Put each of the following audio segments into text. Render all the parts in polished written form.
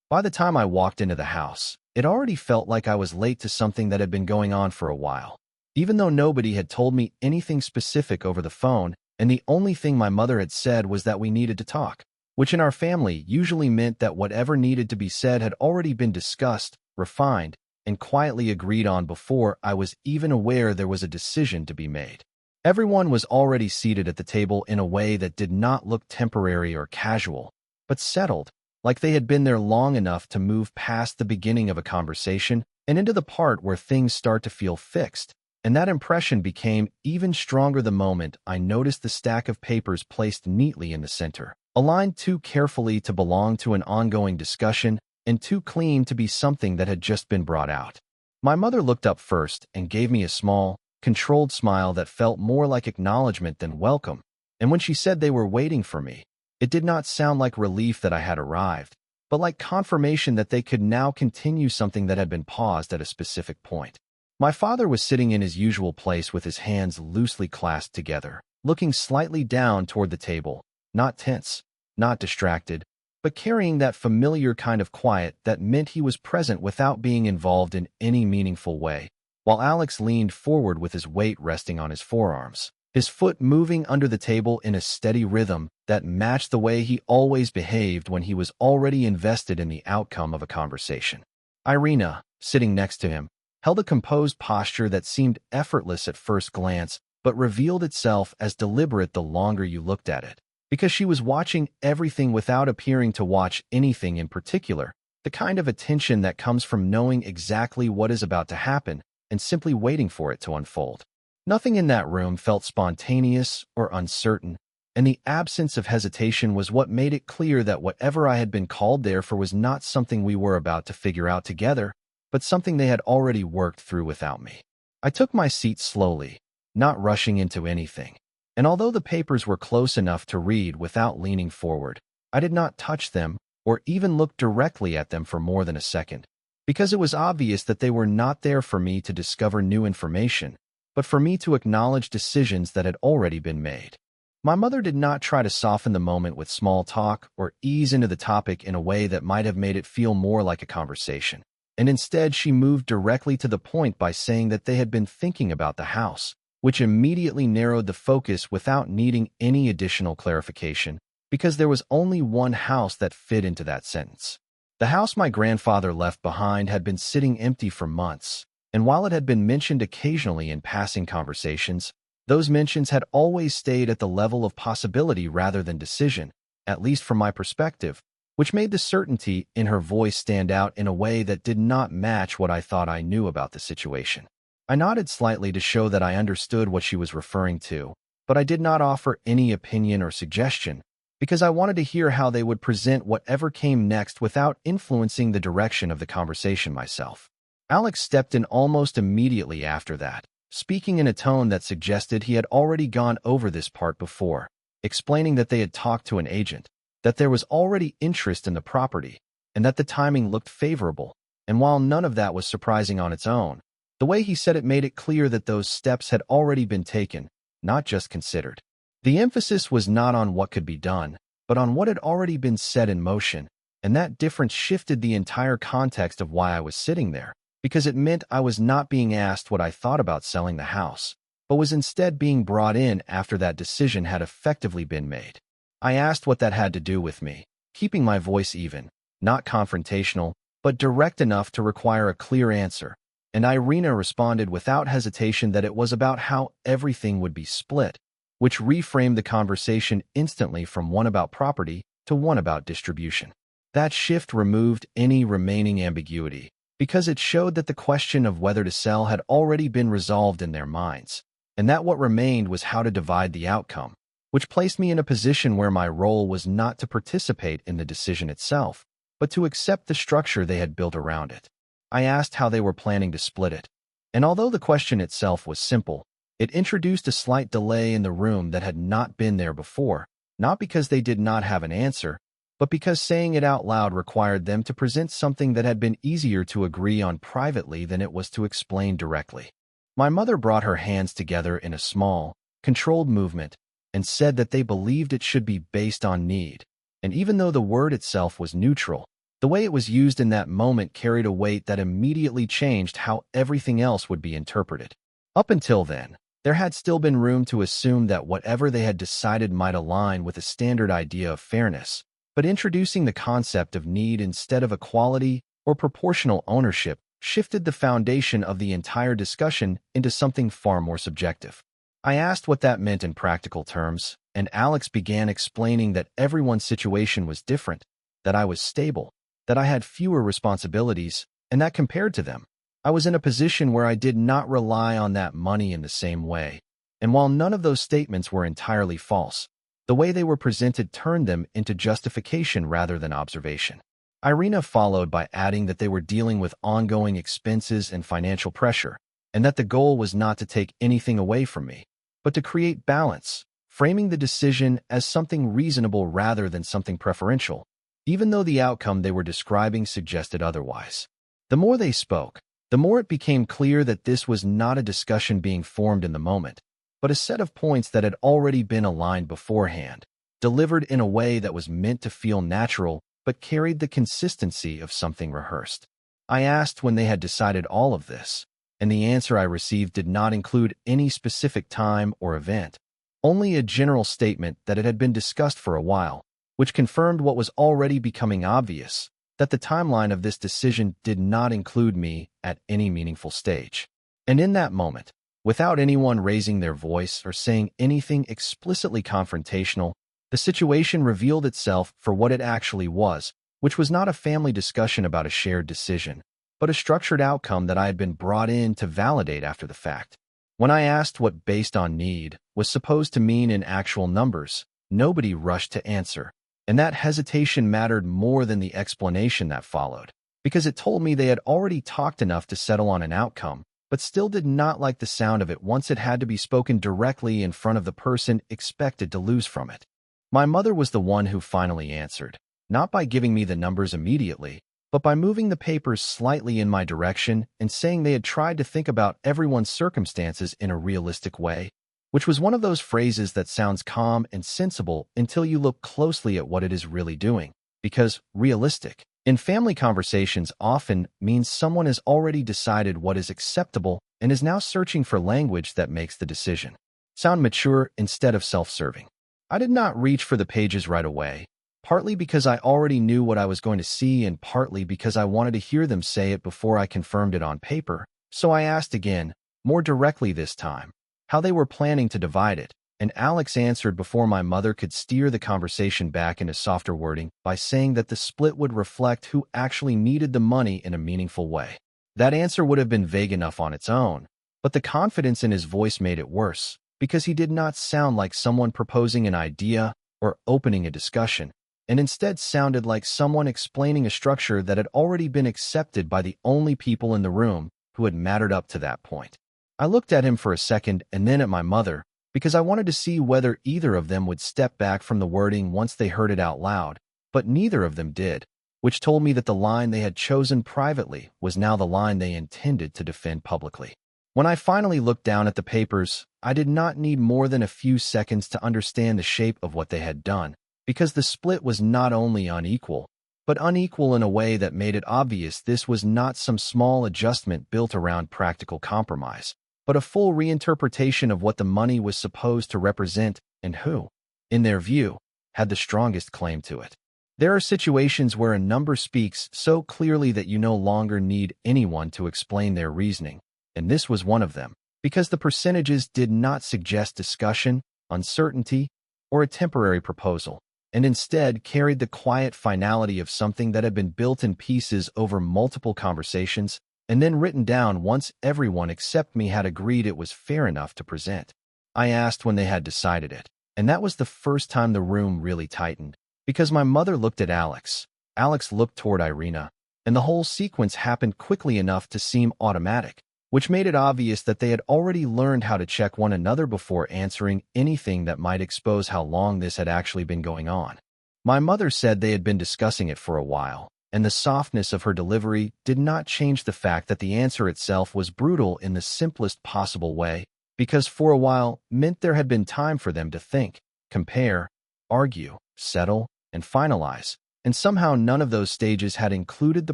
By the time I walked into the house, it already felt like I was late to something that had been going on for a while. Even though nobody had told me anything specific over the phone, and the only thing my mother had said was that we needed to talk, which in our family usually meant that whatever needed to be said had already been discussed, refined, and quietly agreed on before I was even aware there was a decision to be made. Everyone was already seated at the table in a way that did not look temporary or casual, but settled, like they had been there long enough to move past the beginning of a conversation and into the part where things start to feel fixed. And that impression became even stronger the moment I noticed the stack of papers placed neatly in the center, aligned too carefully to belong to an ongoing discussion and too clean to be something that had just been brought out. My mother looked up first and gave me a small, controlled smile that felt more like acknowledgement than welcome, and when she said they were waiting for me, it did not sound like relief that I had arrived, but like confirmation that they could now continue something that had been paused at a specific point. My father was sitting in his usual place with his hands loosely clasped together, looking slightly down toward the table, not tense, not distracted, but carrying that familiar kind of quiet that meant he was present without being involved in any meaningful way, while Alex leaned forward with his weight resting on his forearms, his foot moving under the table in a steady rhythm that matched the way he always behaved when he was already invested in the outcome of a conversation. Irina, sitting next to him, held a composed posture that seemed effortless at first glance, but revealed itself as deliberate the longer you looked at it, because she was watching everything without appearing to watch anything in particular, the kind of attention that comes from knowing exactly what is about to happen and simply waiting for it to unfold. Nothing in that room felt spontaneous or uncertain, and the absence of hesitation was what made it clear that whatever I had been called there for was not something we were about to figure out together, but something they had already worked through without me. I took my seat slowly, not rushing into anything, and although the papers were close enough to read without leaning forward, I did not touch them or even look directly at them for more than a second, because it was obvious that they were not there for me to discover new information, but for me to acknowledge decisions that had already been made. My mother did not try to soften the moment with small talk or ease into the topic in a way that might have made it feel more like a conversation, and instead she moved directly to the point by saying that they had been thinking about the house, which immediately narrowed the focus without needing any additional clarification, because there was only one house that fit into that sentence. The house my grandfather left behind had been sitting empty for months, and while it had been mentioned occasionally in passing conversations, those mentions had always stayed at the level of possibility rather than decision, at least from my perspective, which made the certainty in her voice stand out in a way that did not match what I thought I knew about the situation. I nodded slightly to show that I understood what she was referring to, but I did not offer any opinion or suggestion, because I wanted to hear how they would present whatever came next without influencing the direction of the conversation myself. Alex stepped in almost immediately after that, speaking in a tone that suggested he had already gone over this part before, explaining that they had talked to an agent, that there was already interest in the property, and that the timing looked favorable, and while none of that was surprising on its own, the way he said it made it clear that those steps had already been taken, not just considered. The emphasis was not on what could be done, but on what had already been set in motion, and that difference shifted the entire context of why I was sitting there, because it meant I was not being asked what I thought about selling the house, but was instead being brought in after that decision had effectively been made. I asked what that had to do with me, keeping my voice even, not confrontational, but direct enough to require a clear answer, and Irina responded without hesitation that it was about how everything would be split, which reframed the conversation instantly from one about property to one about distribution. That shift removed any remaining ambiguity, because it showed that the question of whether to sell had already been resolved in their minds, and that what remained was how to divide the outcome, which placed me in a position where my role was not to participate in the decision itself, but to accept the structure they had built around it. I asked how they were planning to split it, and although the question itself was simple, it introduced a slight delay in the room that had not been there before, not because they did not have an answer, but because saying it out loud required them to present something that had been easier to agree on privately than it was to explain directly. My mother brought her hands together in a small, controlled movement, and said that they believed it should be based on need, and even though the word itself was neutral, The way it was used in that moment carried a weight that immediately changed how everything else would be interpreted. Up until then, there had still been room to assume that whatever they had decided might align with a standard idea of fairness, but introducing the concept of need instead of equality or proportional ownership shifted the foundation of the entire discussion into something far more subjective. I asked what that meant in practical terms, and Alex began explaining that everyone's situation was different, that I was stable, that I had fewer responsibilities, and that compared to them, I was in a position where I did not rely on that money in the same way. And while none of those statements were entirely false, the way they were presented turned them into justification rather than observation. Irina followed by adding that they were dealing with ongoing expenses and financial pressure, and that the goal was not to take anything away from me, but to create balance, framing the decision as something reasonable rather than something preferential, even though the outcome they were describing suggested otherwise. The more they spoke, the more it became clear that this was not a discussion being formed in the moment, but a set of points that had already been aligned beforehand, delivered in a way that was meant to feel natural but carried the consistency of something rehearsed. I asked when they had decided all of this, and the answer I received did not include any specific time or event, only a general statement that it had been discussed for a while, which confirmed what was already becoming obvious, that the timeline of this decision did not include me at any meaningful stage. And in that moment, without anyone raising their voice or saying anything explicitly confrontational, the situation revealed itself for what it actually was, which was not a family discussion about a shared decision, but a structured outcome that I had been brought in to validate after the fact. When I asked what based on need was supposed to mean in actual numbers, nobody rushed to answer, and that hesitation mattered more than the explanation that followed, because it told me they had already talked enough to settle on an outcome, but still did not like the sound of it once it had to be spoken directly in front of the person expected to lose from it. My mother was the one who finally answered, not by giving me the numbers immediately, but by moving the papers slightly in my direction and saying they had tried to think about everyone's circumstances in a realistic way, which was one of those phrases that sounds calm and sensible until you look closely at what it is really doing, because realistic in family conversations often means someone has already decided what is acceptable and is now searching for language that makes the decision sound mature instead of self-serving. I did not reach for the pages right away, partly because I already knew what I was going to see and partly because I wanted to hear them say it before I confirmed it on paper, so I asked again, more directly this time, how they were planning to divide it, and Alex answered before my mother could steer the conversation back into softer wording by saying that the split would reflect who actually needed the money in a meaningful way. That answer would have been vague enough on its own, but the confidence in his voice made it worse, because he did not sound like someone proposing an idea or opening a discussion, and instead sounded like someone explaining a structure that had already been accepted by the only people in the room who had mattered up to that point. I looked at him for a second and then at my mother, because I wanted to see whether either of them would step back from the wording once they heard it out loud, but neither of them did, which told me that the line they had chosen privately was now the line they intended to defend publicly. When I finally looked down at the papers, I did not need more than a few seconds to understand the shape of what they had done, because the split was not only unequal, but unequal in a way that made it obvious this was not some small adjustment built around practical compromise, but a full reinterpretation of what the money was supposed to represent and who, in their view, had the strongest claim to it. There are situations where a number speaks so clearly that you no longer need anyone to explain their reasoning, and this was one of them, because the percentages did not suggest discussion, uncertainty, or a temporary proposal, and instead carried the quiet finality of something that had been built in pieces over multiple conversations and then written down once everyone except me had agreed it was fair enough to present. I asked when they had decided it, and that was the first time the room really tightened, because my mother looked at Alex, Alex looked toward Irina, and the whole sequence happened quickly enough to seem automatic, which made it obvious that they had already learned how to check one another before answering anything that might expose how long this had actually been going on. My mother said they had been discussing it for a while, and the softness of her delivery did not change the fact that the answer itself was brutal in the simplest possible way, because for a while meant there had been time for them to think, compare, argue, settle, and finalize, and somehow none of those stages had included the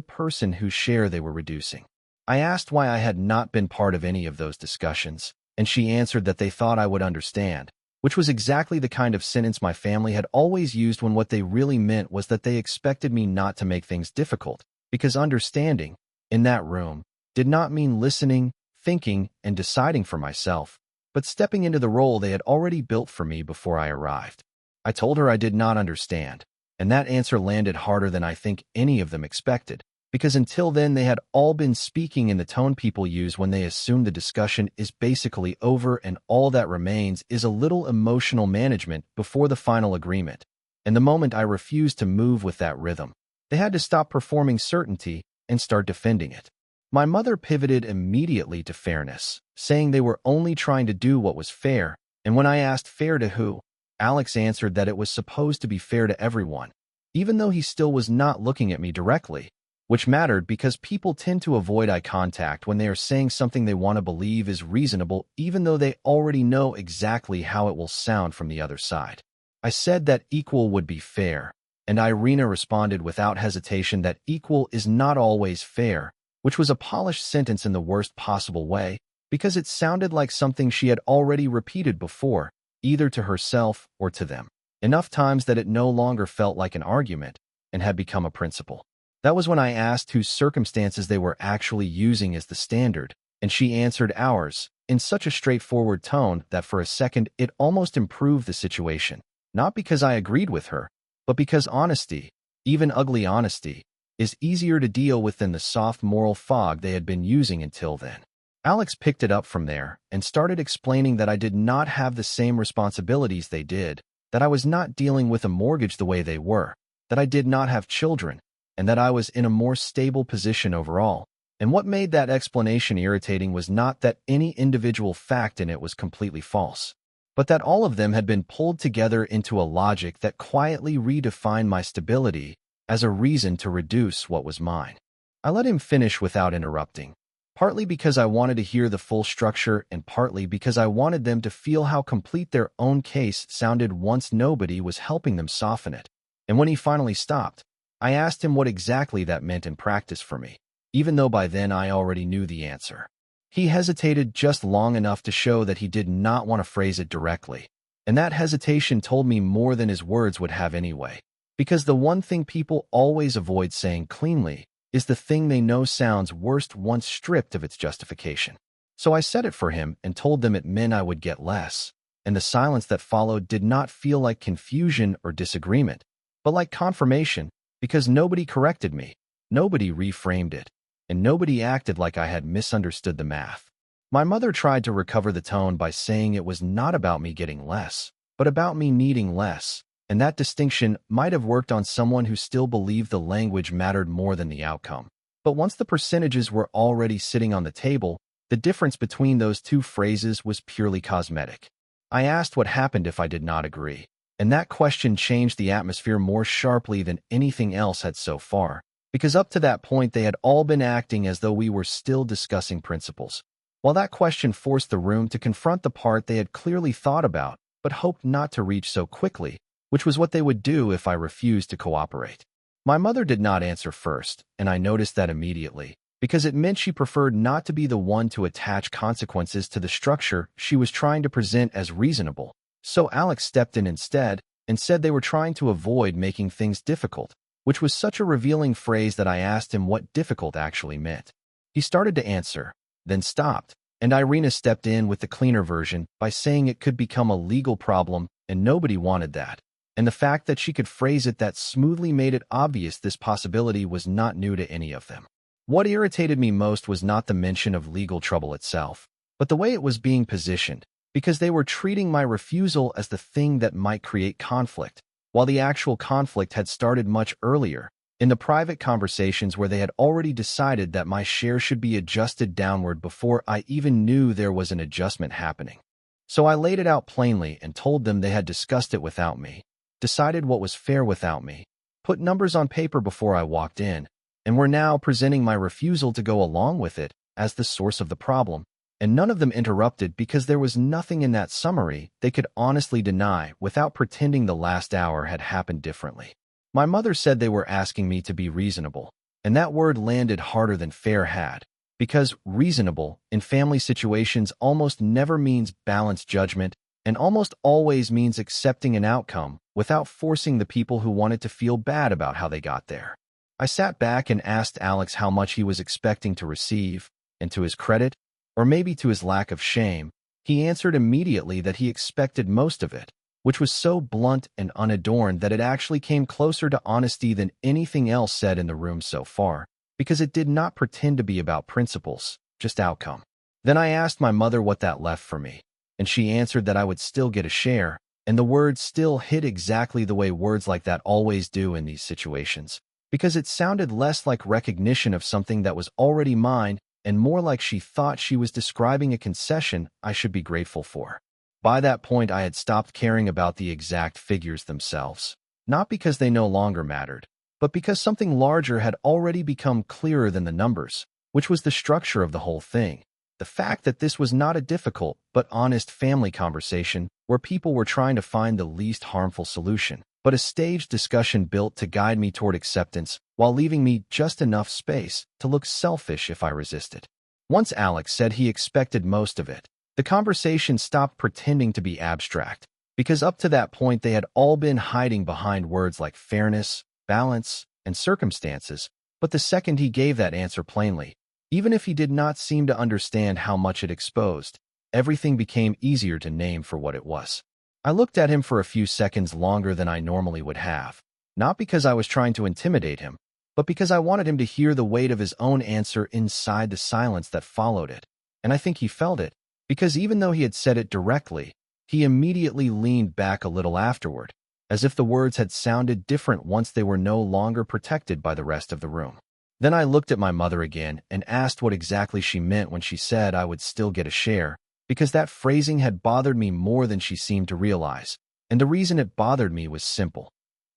person whose share they were reducing. I asked why I had not been part of any of those discussions, and she answered that they thought I would understand, which was exactly the kind of sentence my family had always used when what they really meant was that they expected me not to make things difficult, because understanding, in that room, did not mean listening, thinking, and deciding for myself, but stepping into the role they had already built for me before I arrived. I told her I did not understand, and that answer landed harder than I think any of them expected, because until then they had all been speaking in the tone people use when they assume the discussion is basically over and all that remains is a little emotional management before the final agreement. And the moment I refused to move with that rhythm, they had to stop performing certainty and start defending it. My mother pivoted immediately to fairness, saying they were only trying to do what was fair, and when I asked fair to who, Alex answered that it was supposed to be fair to everyone, even though he still was not looking at me directly, which mattered because people tend to avoid eye contact when they are saying something they want to believe is reasonable even though they already know exactly how it will sound from the other side. I said that equal would be fair, and Irina responded without hesitation that equal is not always fair, which was a polished sentence in the worst possible way because it sounded like something she had already repeated before, either to herself or to them, enough times that it no longer felt like an argument and had become a principle. That was when I asked whose circumstances they were actually using as the standard, and she answered ours, in such a straightforward tone that for a second it almost improved the situation, not because I agreed with her, but because honesty, even ugly honesty, is easier to deal with than the soft moral fog they had been using until then. Alex picked it up from there and started explaining that I did not have the same responsibilities they did, that I was not dealing with a mortgage the way they were, that I did not have children, and that I was in a more stable position overall. And what made that explanation irritating was not that any individual fact in it was completely false, but that all of them had been pulled together into a logic that quietly redefined my stability as a reason to reduce what was mine. I let him finish without interrupting, partly because I wanted to hear the full structure and partly because I wanted them to feel how complete their own case sounded once nobody was helping them soften it. And when he finally stopped, I asked him what exactly that meant in practice for me, even though by then I already knew the answer. He hesitated just long enough to show that he did not want to phrase it directly, and that hesitation told me more than his words would have anyway, because the one thing people always avoid saying cleanly is the thing they know sounds worst once stripped of its justification. So I said it for him and told them it meant I would get less, and the silence that followed did not feel like confusion or disagreement, but like confirmation, because nobody corrected me, nobody reframed it, and nobody acted like I had misunderstood the math. My mother tried to recover the tone by saying it was not about me getting less, but about me needing less, and that distinction might have worked on someone who still believed the language mattered more than the outcome. But once the percentages were already sitting on the table, the difference between those two phrases was purely cosmetic. I asked what happened if I did not agree, and that question changed the atmosphere more sharply than anything else had so far, because up to that point they had all been acting as though we were still discussing principles. While that question forced the room to confront the part they had clearly thought about, but hoped not to reach so quickly, which was what they would do if I refused to cooperate. My mother did not answer first, and I noticed that immediately, because it meant she preferred not to be the one to attach consequences to the structure she was trying to present as reasonable. So Alex stepped in instead and said they were trying to avoid making things difficult, which was such a revealing phrase that I asked him what difficult actually meant. He started to answer, then stopped, and Irina stepped in with the cleaner version by saying it could become a legal problem and nobody wanted that. And the fact that she could phrase it that smoothly made it obvious this possibility was not new to any of them. What irritated me most was not the mention of legal trouble itself, but the way it was being positioned, because they were treating my refusal as the thing that might create conflict, while the actual conflict had started much earlier, in the private conversations where they had already decided that my share should be adjusted downward before I even knew there was an adjustment happening. So I laid it out plainly and told them they had discussed it without me, decided what was fair without me, put numbers on paper before I walked in, and were now presenting my refusal to go along with it as the source of the problem, and none of them interrupted because there was nothing in that summary they could honestly deny without pretending the last hour had happened differently. My mother said they were asking me to be reasonable, and that word landed harder than fair had, because reasonable in family situations almost never means balanced judgment and almost always means accepting an outcome without forcing the people who wanted to feel bad about how they got there. I sat back and asked Alex how much he was expecting to receive, and to his credit, or maybe to his lack of shame, he answered immediately that he expected most of it, which was so blunt and unadorned that it actually came closer to honesty than anything else said in the room so far, because it did not pretend to be about principles, just outcome. Then I asked my mother what that left for me, and she answered that I would still get a share, and the words still hit exactly the way words like that always do in these situations, because it sounded less like recognition of something that was already mine and more like she thought she was describing a concession I should be grateful for. By that point, I had stopped caring about the exact figures themselves, not because they no longer mattered, but because something larger had already become clearer than the numbers, which was the structure of the whole thing. The fact that this was not a difficult but honest family conversation where people were trying to find the least harmful solution, but a staged discussion built to guide me toward acceptance while leaving me just enough space to look selfish if I resisted. Once Alex said he expected most of it, the conversation stopped pretending to be abstract, because up to that point they had all been hiding behind words like fairness, balance, and circumstances, but the second he gave that answer plainly, even if he did not seem to understand how much it exposed, everything became easier to name for what it was. I looked at him for a few seconds longer than I normally would have, not because I was trying to intimidate him, but because I wanted him to hear the weight of his own answer inside the silence that followed it. And I think he felt it, because even though he had said it directly, he immediately leaned back a little afterward, as if the words had sounded different once they were no longer protected by the rest of the room. Then I looked at my mother again and asked what exactly she meant when she said I would still get a share, because that phrasing had bothered me more than she seemed to realize, and the reason it bothered me was simple.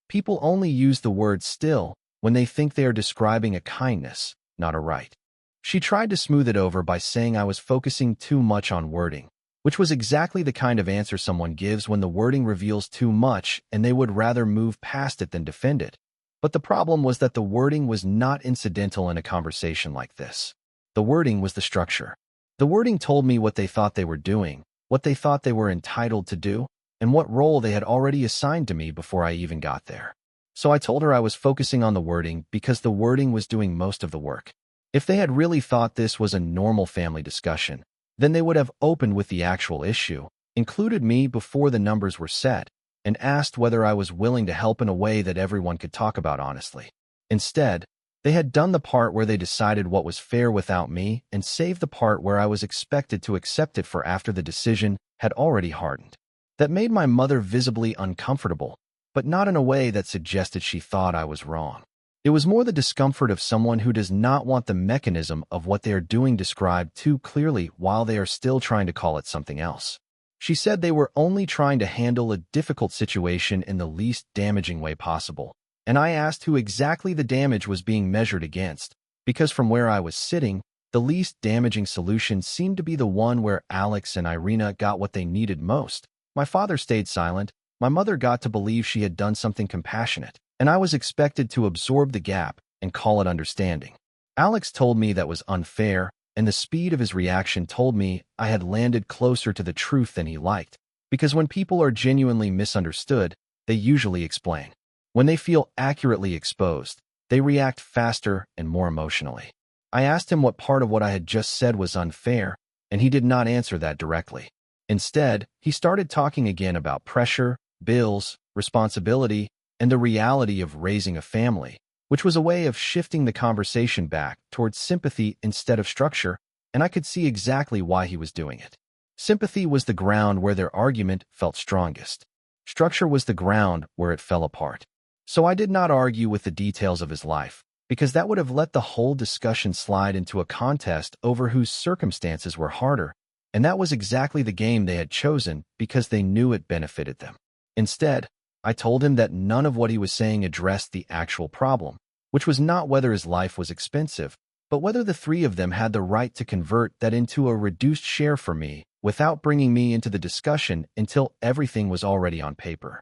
People only use the word still when they think they are describing a kindness, not a right. She tried to smooth it over by saying I was focusing too much on wording, which was exactly the kind of answer someone gives when the wording reveals too much and they would rather move past it than defend it. But the problem was that the wording was not incidental in a conversation like this. The wording was the structure. The wording told me what they thought they were doing, what they thought they were entitled to do, and what role they had already assigned to me before I even got there. So I told her I was focusing on the wording because the wording was doing most of the work. If they had really thought this was a normal family discussion, then they would have opened with the actual issue, included me before the numbers were set, and asked whether I was willing to help in a way that everyone could talk about honestly. Instead, they had done the part where they decided what was fair without me and saved the part where I was expected to accept it for after the decision had already hardened. That made my mother visibly uncomfortable, but not in a way that suggested she thought I was wrong. It was more the discomfort of someone who does not want the mechanism of what they are doing described too clearly while they are still trying to call it something else. She said they were only trying to handle a difficult situation in the least damaging way possible, and I asked who exactly the damage was being measured against, because from where I was sitting, the least damaging solution seemed to be the one where Alex and Irina got what they needed most. My father stayed silent, my mother got to believe she had done something compassionate, and I was expected to absorb the gap and call it understanding. Alex told me that was unfair, and the speed of his reaction told me I had landed closer to the truth than he liked, because when people are genuinely misunderstood, they usually explain. When they feel accurately exposed, they react faster and more emotionally. I asked him what part of what I had just said was unfair, and he did not answer that directly. Instead, he started talking again about pressure, bills, responsibility, and the reality of raising a family, which was a way of shifting the conversation back towards sympathy instead of structure, and I could see exactly why he was doing it. Sympathy was the ground where their argument felt strongest. Structure was the ground where it fell apart. So I did not argue with the details of his life, because that would have let the whole discussion slide into a contest over whose circumstances were harder, and that was exactly the game they had chosen because they knew it benefited them. Instead, I told him that none of what he was saying addressed the actual problem, which was not whether his life was expensive, but whether the three of them had the right to convert that into a reduced share for me without bringing me into the discussion until everything was already on paper.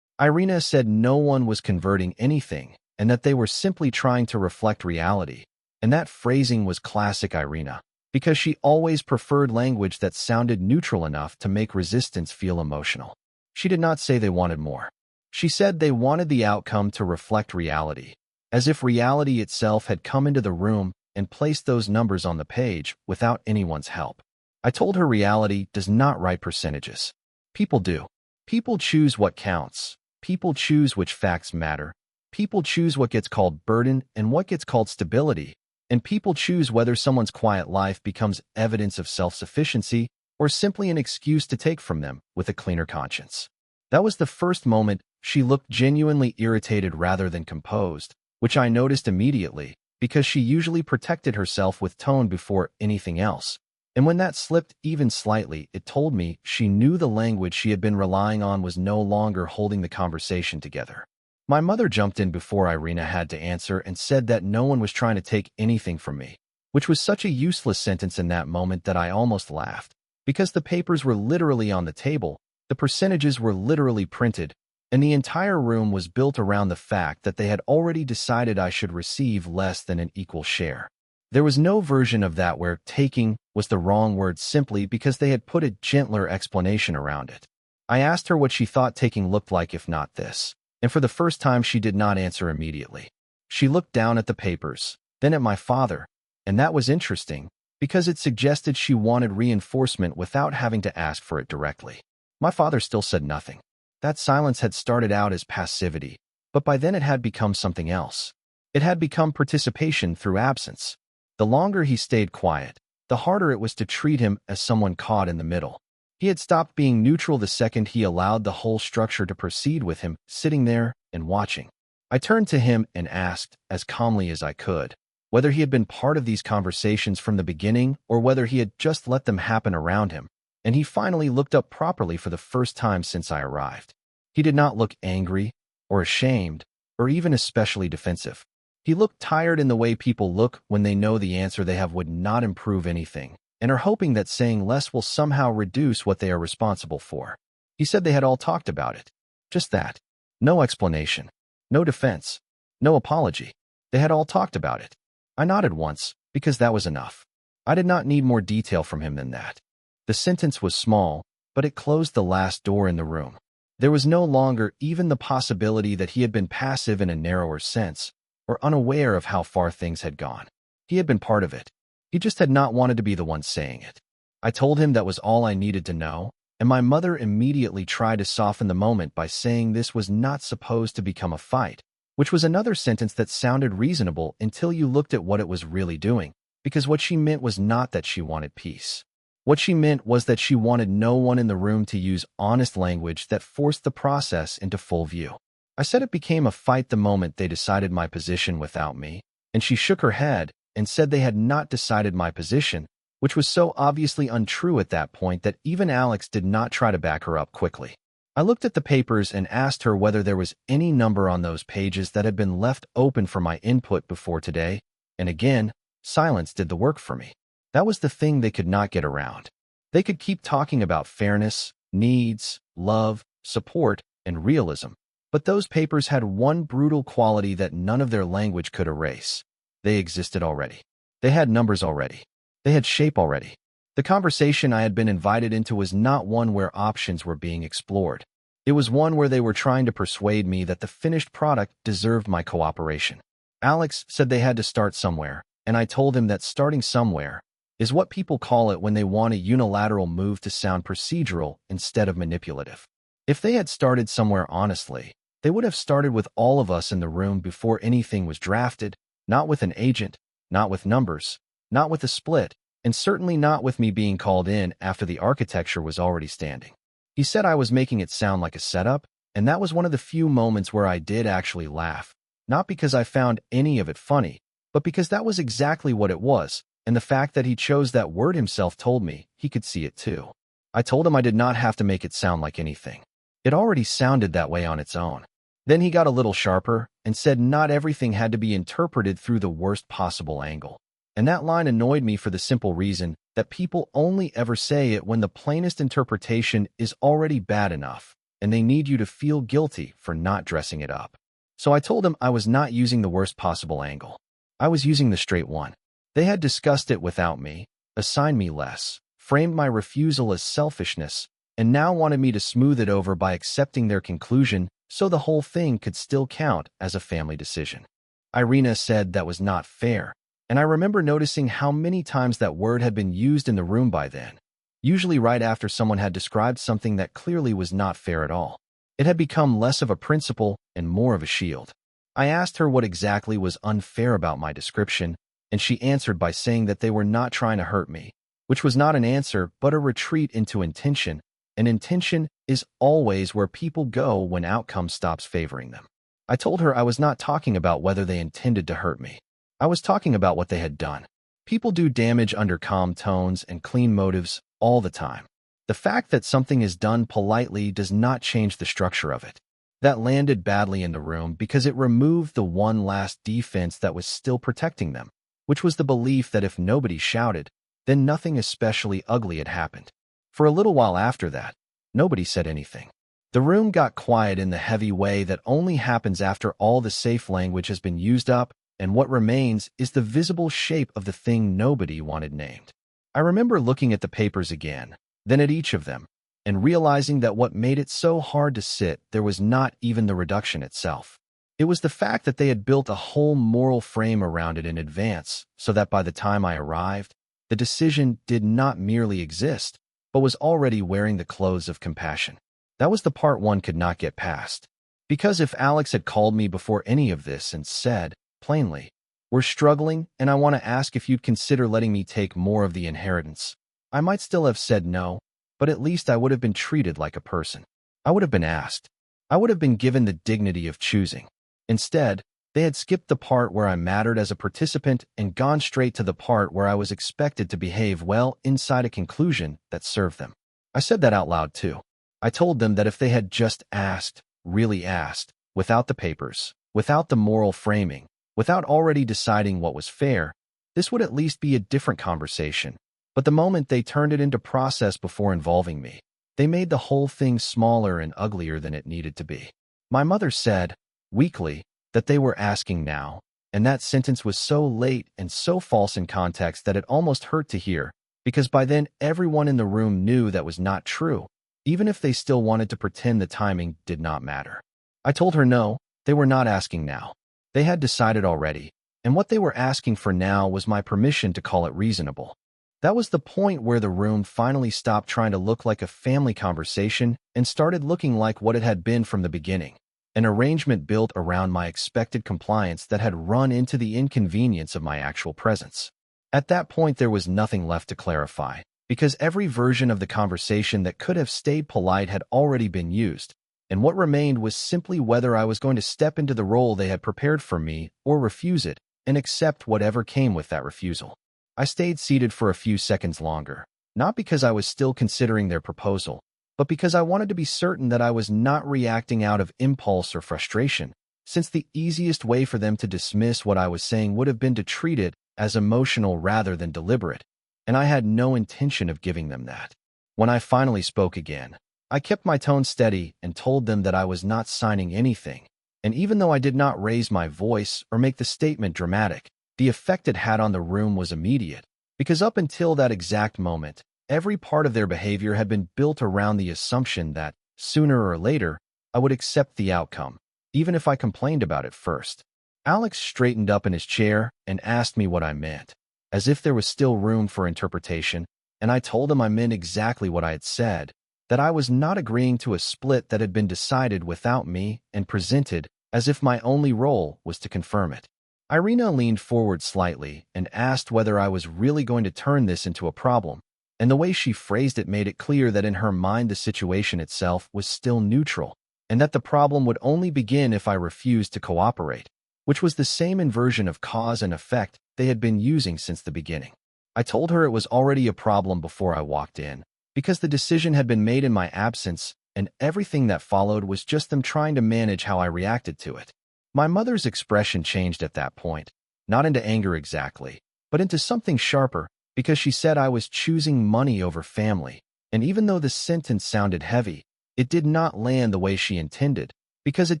Irina said no one was converting anything and that they were simply trying to reflect reality. And that phrasing was classic Irina, because she always preferred language that sounded neutral enough to make resistance feel emotional. She did not say they wanted more. She said they wanted the outcome to reflect reality, as if reality itself had come into the room and placed those numbers on the page without anyone's help. I told her reality does not write percentages. People do. People choose what counts. People choose which facts matter. People choose what gets called burden and what gets called stability. And people choose whether someone's quiet life becomes evidence of self-sufficiency or simply an excuse to take from them with a cleaner conscience. That was the first moment she looked genuinely irritated rather than composed, which I noticed immediately because she usually protected herself with tone before anything else. And when that slipped even slightly, it told me she knew the language she had been relying on was no longer holding the conversation together. My mother jumped in before Irina had to answer and said that no one was trying to take anything from me, which was such a useless sentence in that moment that I almost laughed, because the papers were literally on the table, the percentages were literally printed, and the entire room was built around the fact that they had already decided I should receive less than an equal share. There was no version of that where taking was the wrong word simply because they had put a gentler explanation around it. I asked her what she thought taking looked like if not this, and for the first time she did not answer immediately. She looked down at the papers, then at my father, and that was interesting because it suggested she wanted reinforcement without having to ask for it directly. My father still said nothing. That silence had started out as passivity, but by then it had become something else. It had become participation through absence. The longer he stayed quiet, the harder it was to treat him as someone caught in the middle. He had stopped being neutral the second he allowed the whole structure to proceed with him, sitting there and watching. I turned to him and asked, as calmly as I could, whether he had been part of these conversations from the beginning or whether he had just let them happen around him, and he finally looked up properly for the first time since I arrived. He did not look angry or ashamed or even especially defensive. He looked tired in the way people look when they know the answer they have would not improve anything and are hoping that saying less will somehow reduce what they are responsible for. He said they had all talked about it. Just that. No explanation. No defense. No apology. They had all talked about it. I nodded once, because that was enough. I did not need more detail from him than that. The sentence was small, but it closed the last door in the room. There was no longer even the possibility that he had been passive in a narrower sense, or unaware of how far things had gone. He had been part of it. He just had not wanted to be the one saying it. I told him that was all I needed to know, and my mother immediately tried to soften the moment by saying this was not supposed to become a fight, which was another sentence that sounded reasonable until you looked at what it was really doing, because what she meant was not that she wanted peace. What she meant was that she wanted no one in the room to use honest language that forced the process into full view. I said it became a fight the moment they decided my position without me, and she shook her head and said they had not decided my position, which was so obviously untrue at that point that even Alex did not try to back her up quickly. I looked at the papers and asked her whether there was any number on those pages that had been left open for my input before today, and again, silence did the work for me. That was the thing they could not get around. They could keep talking about fairness, needs, love, support, and realism, but those papers had one brutal quality that none of their language could erase. They existed already. They had numbers already. They had shape already. The conversation I had been invited into was not one where options were being explored. It was one where they were trying to persuade me that the finished product deserved my cooperation. Alex said they had to start somewhere, and I told him that starting somewhere is what people call it when they want a unilateral move to sound procedural instead of manipulative. If they had started somewhere honestly, they would have started with all of us in the room before anything was drafted, not with an agent, not with numbers, not with a split, and certainly not with me being called in after the architecture was already standing. He said I was making it sound like a setup, and that was one of the few moments where I did actually laugh, not because I found any of it funny, but because that was exactly what it was, and the fact that he chose that word himself told me he could see it too. I told him I did not have to make it sound like anything. It already sounded that way on its own. Then he got a little sharper and said not everything had to be interpreted through the worst possible angle. And that line annoyed me for the simple reason that people only ever say it when the plainest interpretation is already bad enough, and they need you to feel guilty for not dressing it up. So I told them I was not using the worst possible angle. I was using the straight one. They had discussed it without me, assigned me less, framed my refusal as selfishness, and now wanted me to smooth it over by accepting their conclusion so the whole thing could still count as a family decision. Irina said that was not fair, and I remember noticing how many times that word had been used in the room by then, usually right after someone had described something that clearly was not fair at all. It had become less of a principle and more of a shield. I asked her what exactly was unfair about my description, and she answered by saying that they were not trying to hurt me, which was not an answer but a retreat into intention, and intention is always where people go when outcome stops favoring them. I told her I was not talking about whether they intended to hurt me. I was talking about what they had done. People do damage under calm tones and clean motives all the time. The fact that something is done politely does not change the structure of it. That landed badly in the room because it removed the one last defense that was still protecting them, which was the belief that if nobody shouted, then nothing especially ugly had happened. For a little while after that, nobody said anything. The room got quiet in the heavy way that only happens after all the safe language has been used up, and what remains is the visible shape of the thing nobody wanted named. I remember looking at the papers again, then at each of them, and realizing that what made it so hard to sit there was not even the reduction itself. It was the fact that they had built a whole moral frame around it in advance, so that by the time I arrived, the decision did not merely exist, but was already wearing the clothes of compassion. That was the part one could not get past. Because if Alex had called me before any of this and said, plainly, "We're struggling, and I want to ask if you'd consider letting me take more of the inheritance," I might still have said no, but at least I would have been treated like a person. I would have been asked. I would have been given the dignity of choosing. Instead, they had skipped the part where I mattered as a participant and gone straight to the part where I was expected to behave well inside a conclusion that served them. I said that out loud too. I told them that if they had just asked, really asked, without the papers, without the moral framing, without already deciding what was fair, this would at least be a different conversation. But the moment they turned it into process before involving me, they made the whole thing smaller and uglier than it needed to be. My mother said, weakly, that they were asking now, and that sentence was so late and so false in context that it almost hurt to hear, because by then everyone in the room knew that was not true, even if they still wanted to pretend the timing did not matter. I told her no, they were not asking now. They had decided already, and what they were asking for now was my permission to call it reasonable. That was the point where the room finally stopped trying to look like a family conversation and started looking like what it had been from the beginning. An arrangement built around my expected compliance that had run into the inconvenience of my actual presence. At that point, there was nothing left to clarify, because every version of the conversation that could have stayed polite had already been used, and what remained was simply whether I was going to step into the role they had prepared for me or refuse it and accept whatever came with that refusal. I stayed seated for a few seconds longer, not because I was still considering their proposal, but because I wanted to be certain that I was not reacting out of impulse or frustration, since the easiest way for them to dismiss what I was saying would have been to treat it as emotional rather than deliberate, and I had no intention of giving them that. When I finally spoke again, I kept my tone steady and told them that I was not signing anything, and even though I did not raise my voice or make the statement dramatic, the effect it had on the room was immediate, because up until that exact moment, every part of their behavior had been built around the assumption that, sooner or later, I would accept the outcome, even if I complained about it first. Alex straightened up in his chair and asked me what I meant, as if there was still room for interpretation, and I told him I meant exactly what I had said, that I was not agreeing to a split that had been decided without me and presented as if my only role was to confirm it. Irina leaned forward slightly and asked whether I was really going to turn this into a problem, and the way she phrased it made it clear that in her mind the situation itself was still neutral, and that the problem would only begin if I refused to cooperate, which was the same inversion of cause and effect they had been using since the beginning. I told her it was already a problem before I walked in, because the decision had been made in my absence, and everything that followed was just them trying to manage how I reacted to it. My mother's expression changed at that point, not into anger exactly, but into something sharper, because she said I was choosing money over family, and even though the sentence sounded heavy, it did not land the way she intended, because it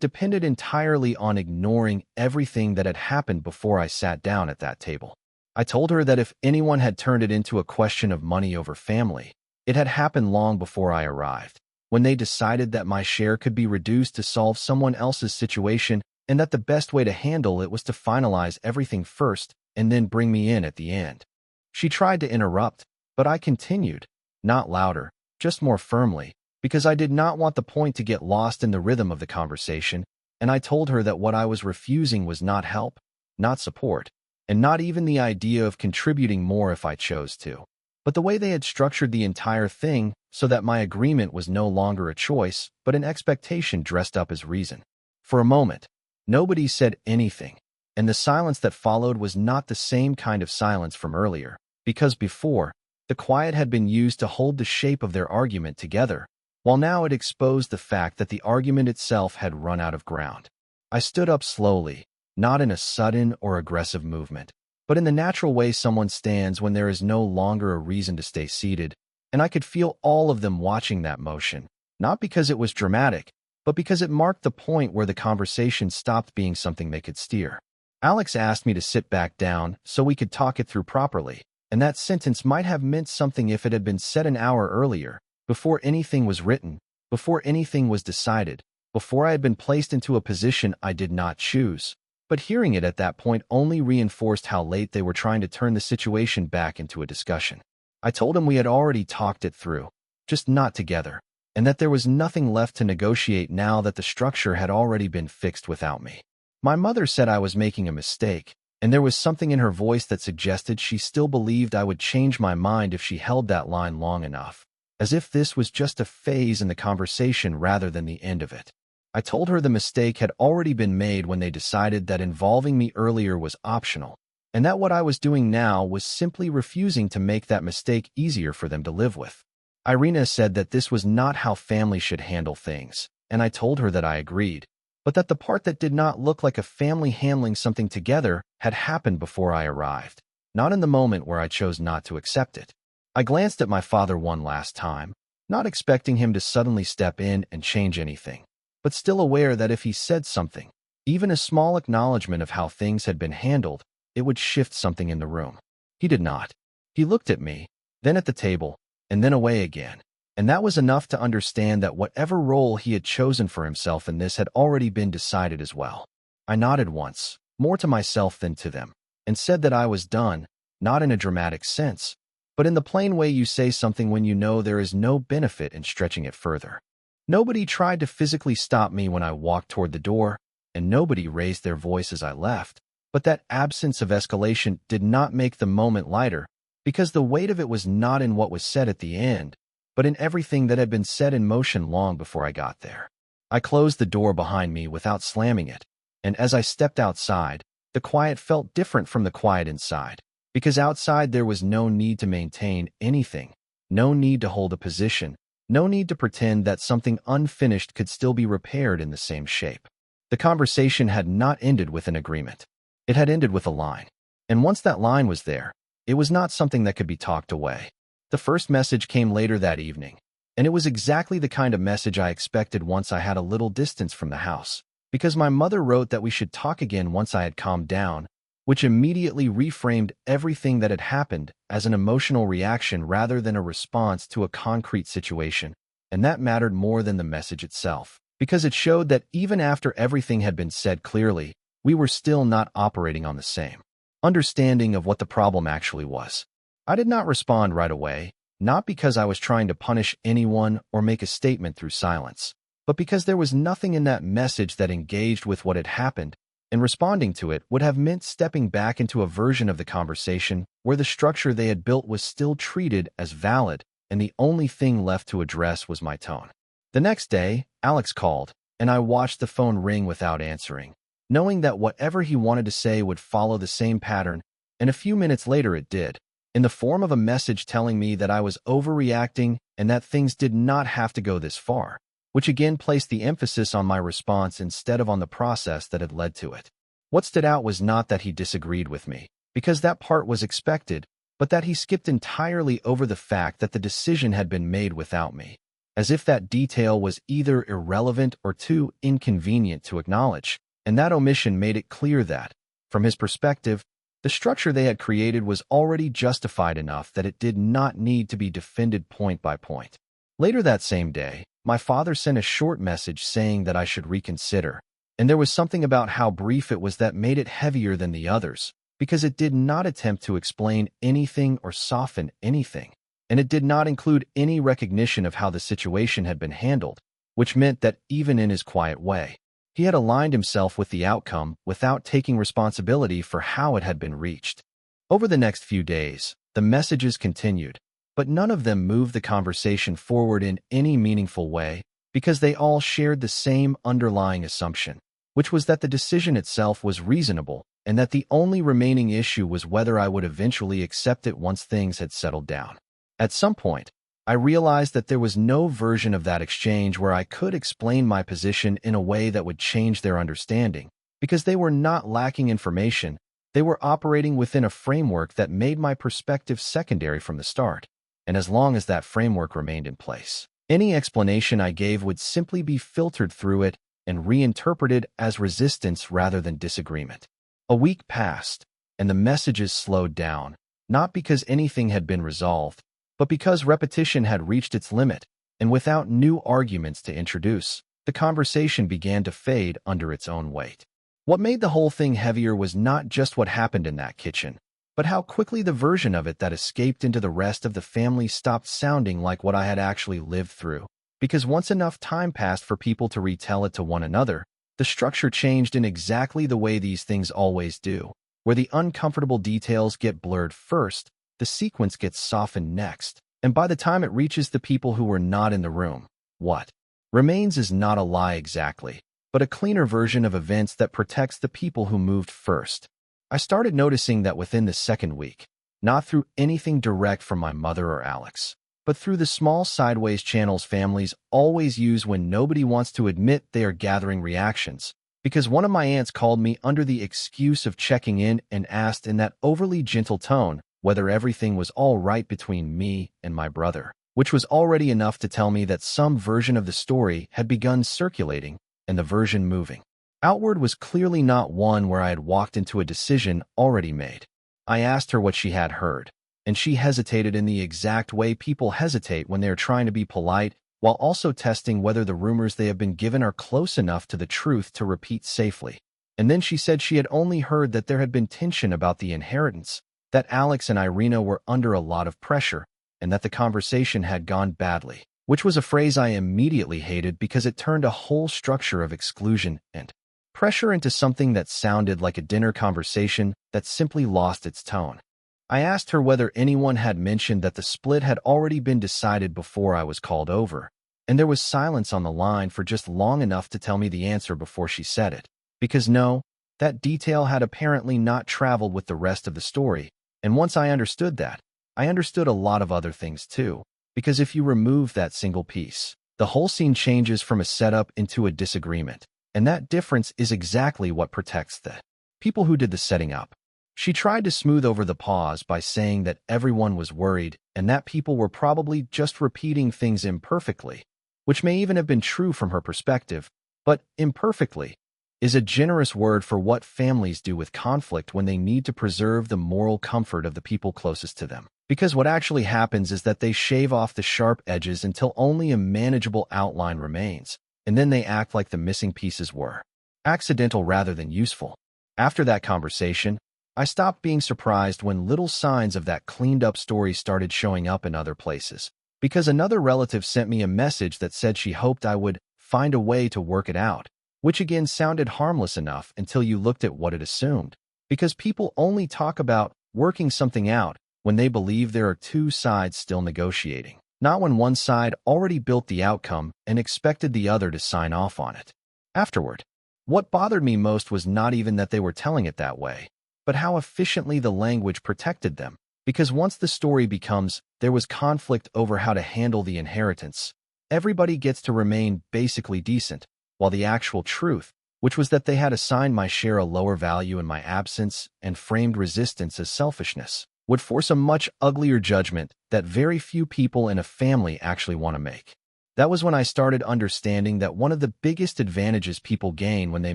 depended entirely on ignoring everything that had happened before I sat down at that table. I told her that if anyone had turned it into a question of money over family, it had happened long before I arrived, when they decided that my share could be reduced to solve someone else's situation, and that the best way to handle it was to finalize everything first and then bring me in at the end. She tried to interrupt, but I continued, not louder, just more firmly, because I did not want the point to get lost in the rhythm of the conversation, and I told her that what I was refusing was not help, not support, and not even the idea of contributing more if I chose to, but the way they had structured the entire thing so that my agreement was no longer a choice, but an expectation dressed up as reason. For a moment, nobody said anything, and the silence that followed was not the same kind of silence from earlier, because before, the quiet had been used to hold the shape of their argument together, while now it exposed the fact that the argument itself had run out of ground. I stood up slowly, not in a sudden or aggressive movement, but in the natural way someone stands when there is no longer a reason to stay seated, and I could feel all of them watching that motion, not because it was dramatic, but because it marked the point where the conversation stopped being something they could steer. Alex asked me to sit back down so we could talk it through properly, and that sentence might have meant something if it had been said an hour earlier, before anything was written, before anything was decided, before I had been placed into a position I did not choose. But hearing it at that point only reinforced how late they were trying to turn the situation back into a discussion. I told him we had already talked it through, just not together, and that there was nothing left to negotiate now that the structure had already been fixed without me. My mother said I was making a mistake, and there was something in her voice that suggested she still believed I would change my mind if she held that line long enough, as if this was just a phase in the conversation rather than the end of it. I told her the mistake had already been made when they decided that involving me earlier was optional, and that what I was doing now was simply refusing to make that mistake easier for them to live with. Irina said that this was not how family should handle things, and I told her that I agreed, but that the part that did not look like a family handling something together had happened before I arrived, not in the moment where I chose not to accept it. I glanced at my father one last time, not expecting him to suddenly step in and change anything, but still aware that if he said something, even a small acknowledgement of how things had been handled, it would shift something in the room. He did not. He looked at me, then at the table, and then away again, and that was enough to understand that whatever role he had chosen for himself in this had already been decided as well. I nodded once, more to myself than to them, and said that I was done, not in a dramatic sense, but in the plain way you say something when you know there is no benefit in stretching it further. Nobody tried to physically stop me when I walked toward the door, and nobody raised their voice as I left, but that absence of escalation did not make the moment lighter, because the weight of it was not in what was said at the end, but in everything that had been set in motion long before I got there. I closed the door behind me without slamming it, and as I stepped outside, the quiet felt different from the quiet inside, because outside there was no need to maintain anything, no need to hold a position, no need to pretend that something unfinished could still be repaired in the same shape. The conversation had not ended with an agreement. It had ended with a line, and once that line was there, it was not something that could be talked away. The first message came later that evening, and it was exactly the kind of message I expected once I had a little distance from the house, because my mother wrote that we should talk again once I had calmed down, which immediately reframed everything that had happened as an emotional reaction rather than a response to a concrete situation, and that mattered more than the message itself, because it showed that even after everything had been said clearly, we were still not operating on the same understanding of what the problem actually was. I did not respond right away, not because I was trying to punish anyone or make a statement through silence, but because there was nothing in that message that engaged with what had happened, and responding to it would have meant stepping back into a version of the conversation where the structure they had built was still treated as valid, and the only thing left to address was my tone. The next day, Alex called, and I watched the phone ring without answering, knowing that whatever he wanted to say would follow the same pattern, and a few minutes later it did, in the form of a message telling me that I was overreacting and that things did not have to go this far, which again placed the emphasis on my response instead of on the process that had led to it. What stood out was not that he disagreed with me, because that part was expected, but that he skipped entirely over the fact that the decision had been made without me. as if that detail was either irrelevant or too inconvenient to acknowledge, and that omission made it clear that, from his perspective, the structure they had created was already justified enough that it did not need to be defended point by point. Later that same day, my father sent a short message saying that I should reconsider, and there was something about how brief it was that made it heavier than the others, because it did not attempt to explain anything or soften anything, and it did not include any recognition of how the situation had been handled, which meant that even in his quiet way, he had aligned himself with the outcome without taking responsibility for how it had been reached. Over the next few days, the messages continued, but none of them moved the conversation forward in any meaningful way because they all shared the same underlying assumption, which was that the decision itself was reasonable and that the only remaining issue was whether I would eventually accept it once things had settled down. At some point, I realized that there was no version of that exchange where I could explain my position in a way that would change their understanding, because they were not lacking information, they were operating within a framework that made my perspective secondary from the start, and as long as that framework remained in place, any explanation I gave would simply be filtered through it and reinterpreted as resistance rather than disagreement. A week passed, and the messages slowed down, not because anything had been resolved, but because repetition had reached its limit, and without new arguments to introduce, the conversation began to fade under its own weight. What made the whole thing heavier was not just what happened in that kitchen, but how quickly the version of it that escaped into the rest of the family stopped sounding like what I had actually lived through. Because once enough time passed for people to retell it to one another, the structure changed in exactly the way these things always do, where the uncomfortable details get blurred first, the sequence gets softened next, and by the time it reaches the people who were not in the room, what remains is not a lie exactly, but a cleaner version of events that protects the people who moved first. I started noticing that within the second week, not through anything direct from my mother or Alex, but through the small sideways channels families always use when nobody wants to admit they are gathering reactions, because one of my aunts called me under the excuse of checking in and asked in that overly gentle tone whether everything was all right between me and my brother, which was already enough to tell me that some version of the story had begun circulating and the version moving outward was clearly not one where I had walked into a decision already made. I asked her what she had heard, and she hesitated in the exact way people hesitate when they are trying to be polite while also testing whether the rumors they have been given are close enough to the truth to repeat safely. And then she said she had only heard that there had been tension about the inheritance, that Alex and Irina were under a lot of pressure, and that the conversation had gone badly, which was a phrase I immediately hated because it turned a whole structure of exclusion and pressure into something that sounded like a dinner conversation that simply lost its tone. I asked her whether anyone had mentioned that the split had already been decided before I was called over, and there was silence on the line for just long enough to tell me the answer before she said it, because no, that detail had apparently not traveled with the rest of the story. And once I understood that, I understood a lot of other things too, because if you remove that single piece, the whole scene changes from a setup into a disagreement, and that difference is exactly what protects the people who did the setting up. She tried to smooth over the pause by saying that everyone was worried and that people were probably just repeating things imperfectly, which may even have been true from her perspective, but imperfectly is a generous word for what families do with conflict when they need to preserve the moral comfort of the people closest to them. Because what actually happens is that they shave off the sharp edges until only a manageable outline remains, and then they act like the missing pieces were accidental rather than useful. After that conversation, I stopped being surprised when little signs of that cleaned-up story started showing up in other places, because another relative sent me a message that said she hoped I would find a way to work it out, which again sounded harmless enough until you looked at what it assumed, because people only talk about working something out when they believe there are two sides still negotiating, not when one side already built the outcome and expected the other to sign off on it. Afterward, what bothered me most was not even that they were telling it that way, but how efficiently the language protected them, because once the story becomes there was conflict over how to handle the inheritance, everybody gets to remain basically decent, while the actual truth, which was that they had assigned my share a lower value in my absence and framed resistance as selfishness, would force a much uglier judgment that very few people in a family actually want to make. That was when I started understanding that one of the biggest advantages people gain when they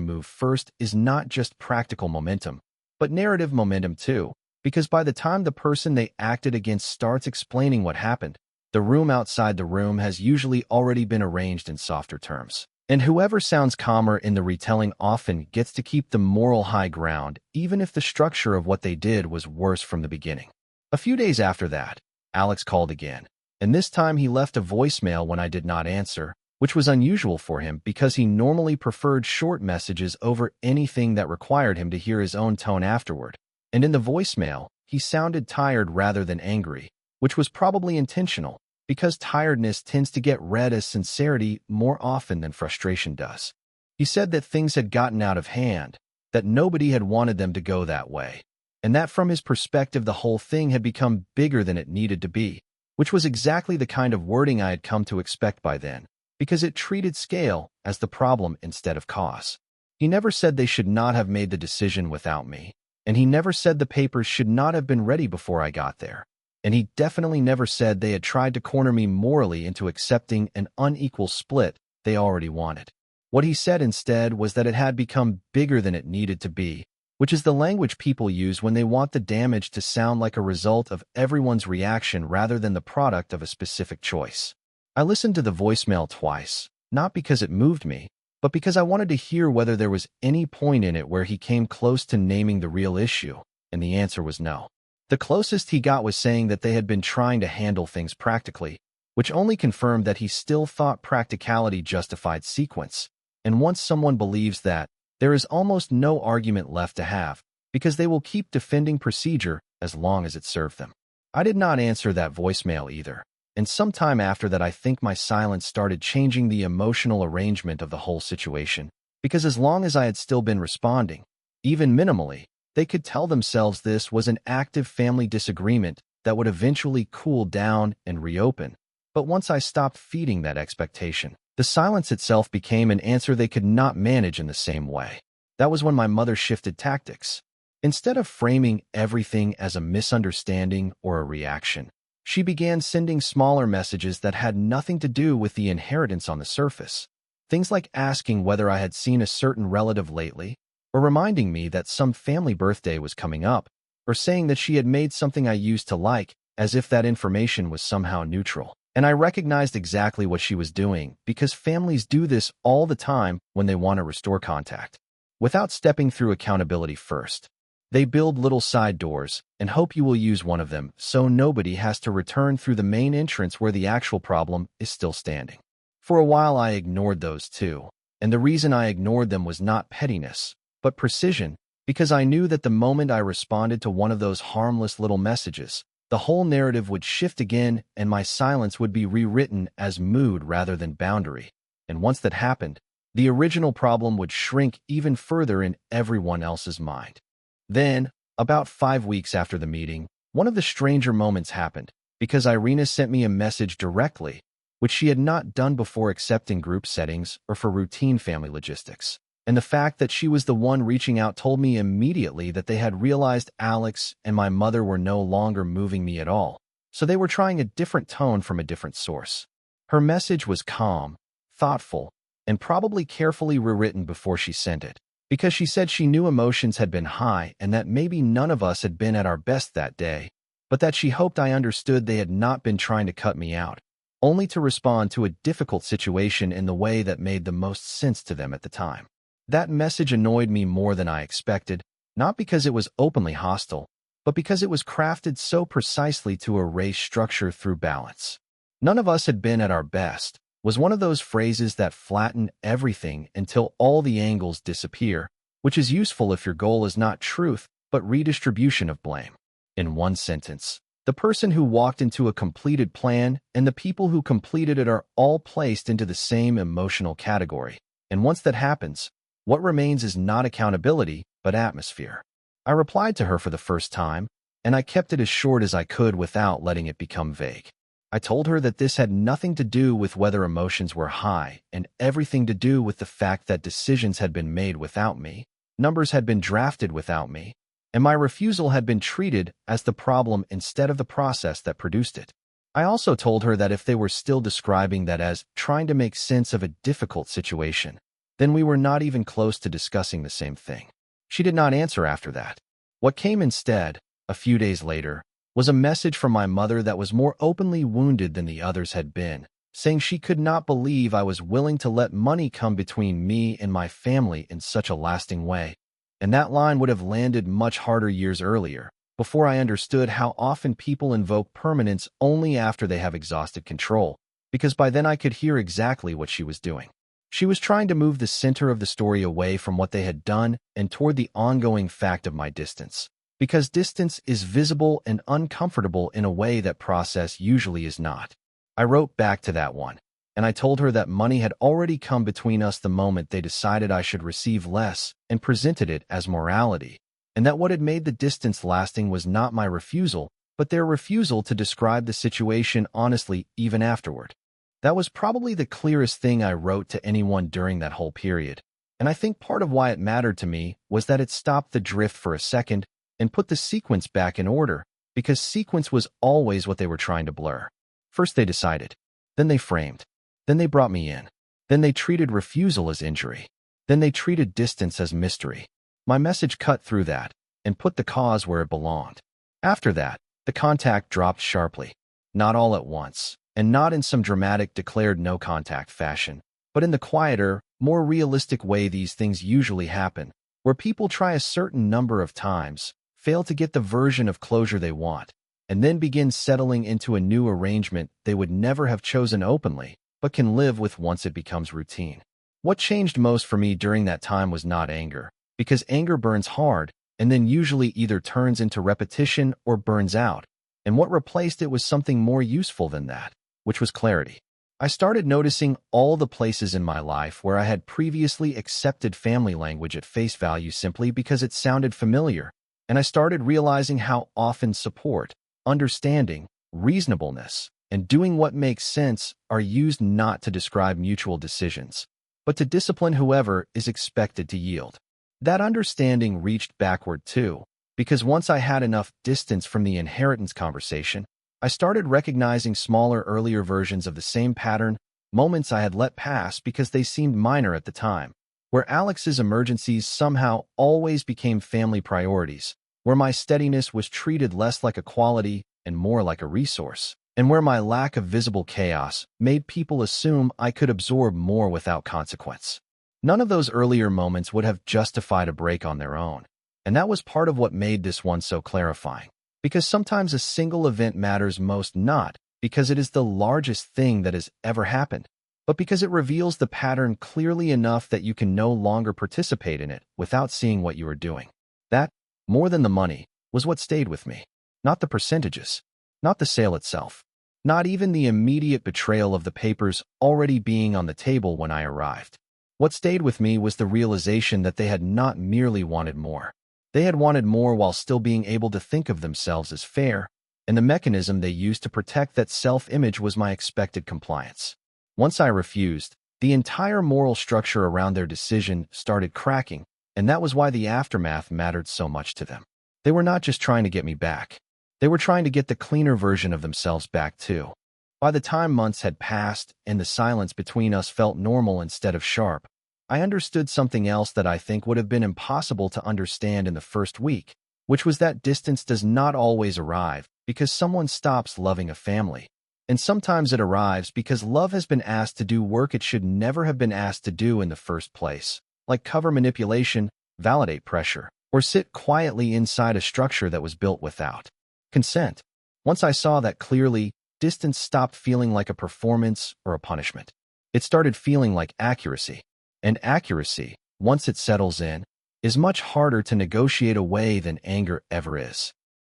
move first is not just practical momentum, but narrative momentum too, because by the time the person they acted against starts explaining what happened, the room outside the room has usually already been arranged in softer terms. And whoever sounds calmer in the retelling often gets to keep the moral high ground, even if the structure of what they did was worse from the beginning. A few days after that, Alex called again, and this time he left a voicemail when I did not answer, which was unusual for him because he normally preferred short messages over anything that required him to hear his own tone afterward. And in the voicemail, he sounded tired rather than angry, which was probably intentional, because tiredness tends to get read as sincerity more often than frustration does. He said that things had gotten out of hand, that nobody had wanted them to go that way, and that from his perspective the whole thing had become bigger than it needed to be, which was exactly the kind of wording I had come to expect by then, because it treated scale as the problem instead of cause. He never said they should not have made the decision without me, and he never said the papers should not have been ready before I got there. And he definitely never said they had tried to corner me morally into accepting an unequal split they already wanted. What he said instead was that it had become bigger than it needed to be, which is the language people use when they want the damage to sound like a result of everyone's reaction rather than the product of a specific choice. I listened to the voicemail twice, not because it moved me, but because I wanted to hear whether there was any point in it where he came close to naming the real issue, and the answer was no. The closest he got was saying that they had been trying to handle things practically, which only confirmed that he still thought practicality justified sequence. And once someone believes that, there is almost no argument left to have, because they will keep defending procedure as long as it served them. I did not answer that voicemail either, and sometime after that I think my silence started changing the emotional arrangement of the whole situation, because as long as I had still been responding, even minimally, they could tell themselves this was an active family disagreement that would eventually cool down and reopen. But once I stopped feeding that expectation, the silence itself became an answer they could not manage in the same way. That was when my mother shifted tactics. Instead of framing everything as a misunderstanding or a reaction, she began sending smaller messages that had nothing to do with the inheritance on the surface. Things like asking whether I had seen a certain relative lately, or reminding me that some family birthday was coming up, or saying that she had made something I used to like, as if that information was somehow neutral. And I recognized exactly what she was doing, because families do this all the time when they want to restore contact. Without stepping through accountability first, they build little side doors and hope you will use one of them so nobody has to return through the main entrance where the actual problem is still standing. For a while I ignored those too, and the reason I ignored them was not pettiness, but precision, because I knew that the moment I responded to one of those harmless little messages, the whole narrative would shift again and my silence would be rewritten as mood rather than boundary. And once that happened, the original problem would shrink even further in everyone else's mind. Then, about 5 weeks after the meeting, one of the stranger moments happened, because Irina sent me a message directly, which she had not done before except in group settings or for routine family logistics. And the fact that she was the one reaching out told me immediately that they had realized Alex and my mother were no longer moving me at all, so they were trying a different tone from a different source. Her message was calm, thoughtful, and probably carefully rewritten before she sent it, because she said she knew emotions had been high and that maybe none of us had been at our best that day, but that she hoped I understood they had not been trying to cut me out, only to respond to a difficult situation in the way that made the most sense to them at the time. That message annoyed me more than I expected, not because it was openly hostile, but because it was crafted so precisely to erase structure through balance. None of us had been at our best was one of those phrases that flatten everything until all the angles disappear, which is useful if your goal is not truth, but redistribution of blame. In one sentence, the person who walked into a completed plan and the people who completed it are all placed into the same emotional category. And once that happens, what remains is not accountability, but atmosphere. I replied to her for the first time, and I kept it as short as I could without letting it become vague. I told her that this had nothing to do with whether emotions were high and everything to do with the fact that decisions had been made without me, numbers had been drafted without me, and my refusal had been treated as the problem instead of the process that produced it. I also told her that if they were still describing that as trying to make sense of a difficult situation, then we were not even close to discussing the same thing. She did not answer after that. What came instead, a few days later, was a message from my mother that was more openly wounded than the others had been, saying she could not believe I was willing to let money come between me and my family in such a lasting way. And that line would have landed much harder years earlier, before I understood how often people invoke permanence only after they have exhausted control, because by then I could hear exactly what she was doing. She was trying to move the center of the story away from what they had done and toward the ongoing fact of my distance, because distance is visible and uncomfortable in a way that process usually is not. I wrote back to that one, and I told her that money had already come between us the moment they decided I should receive less and presented it as morality, and that what had made the distance lasting was not my refusal, but their refusal to describe the situation honestly even afterward. That was probably the clearest thing I wrote to anyone during that whole period, and I think part of why it mattered to me was that it stopped the drift for a second and put the sequence back in order, because sequence was always what they were trying to blur. First they decided, then they framed, then they brought me in, then they treated refusal as injury, then they treated distance as mystery. My message cut through that and put the cause where it belonged. After that, the contact dropped sharply, not all at once, and not in some dramatic declared no-contact fashion, but in the quieter, more realistic way these things usually happen, where people try a certain number of times, fail to get the version of closure they want, and then begin settling into a new arrangement they would never have chosen openly, but can live with once it becomes routine. What changed most for me during that time was not anger, because anger burns hard and then usually either turns into repetition or burns out, and what replaced it was something more useful than that, which was clarity. I started noticing all the places in my life where I had previously accepted family language at face value simply because it sounded familiar, and I started realizing how often support, understanding, reasonableness, and doing what makes sense are used not to describe mutual decisions, but to discipline whoever is expected to yield. That understanding reached backward too, because once I had enough distance from the inheritance conversation, I started recognizing smaller earlier versions of the same pattern, moments I had let pass because they seemed minor at the time, where Alex's emergencies somehow always became family priorities, where my steadiness was treated less like a quality and more like a resource, and where my lack of visible chaos made people assume I could absorb more without consequence. None of those earlier moments would have justified a break on their own, and that was part of what made this one so clarifying. Because sometimes a single event matters most not because it is the largest thing that has ever happened, but because it reveals the pattern clearly enough that you can no longer participate in it without seeing what you are doing. That, more than the money, was what stayed with me. Not the percentages, not the sale itself, not even the immediate betrayal of the papers already being on the table when I arrived. What stayed with me was the realization that they had not merely wanted more. They had wanted more while still being able to think of themselves as fair, and the mechanism they used to protect that self-image was my expected compliance. Once I refused, the entire moral structure around their decision started cracking, and that was why the aftermath mattered so much to them. They were not just trying to get me back. They were trying to get the cleaner version of themselves back too. By the time months had passed and the silence between us felt normal instead of sharp, I understood something else that I think would have been impossible to understand in the first week, which was that distance does not always arrive because someone stops loving a family. And sometimes it arrives because love has been asked to do work it should never have been asked to do in the first place, like cover manipulation, validate pressure, or sit quietly inside a structure that was built without consent. Once I saw that clearly, distance stopped feeling like a performance or a punishment. It started feeling like accuracy. And accuracy, once it settles in, is much harder to negotiate away than anger ever is.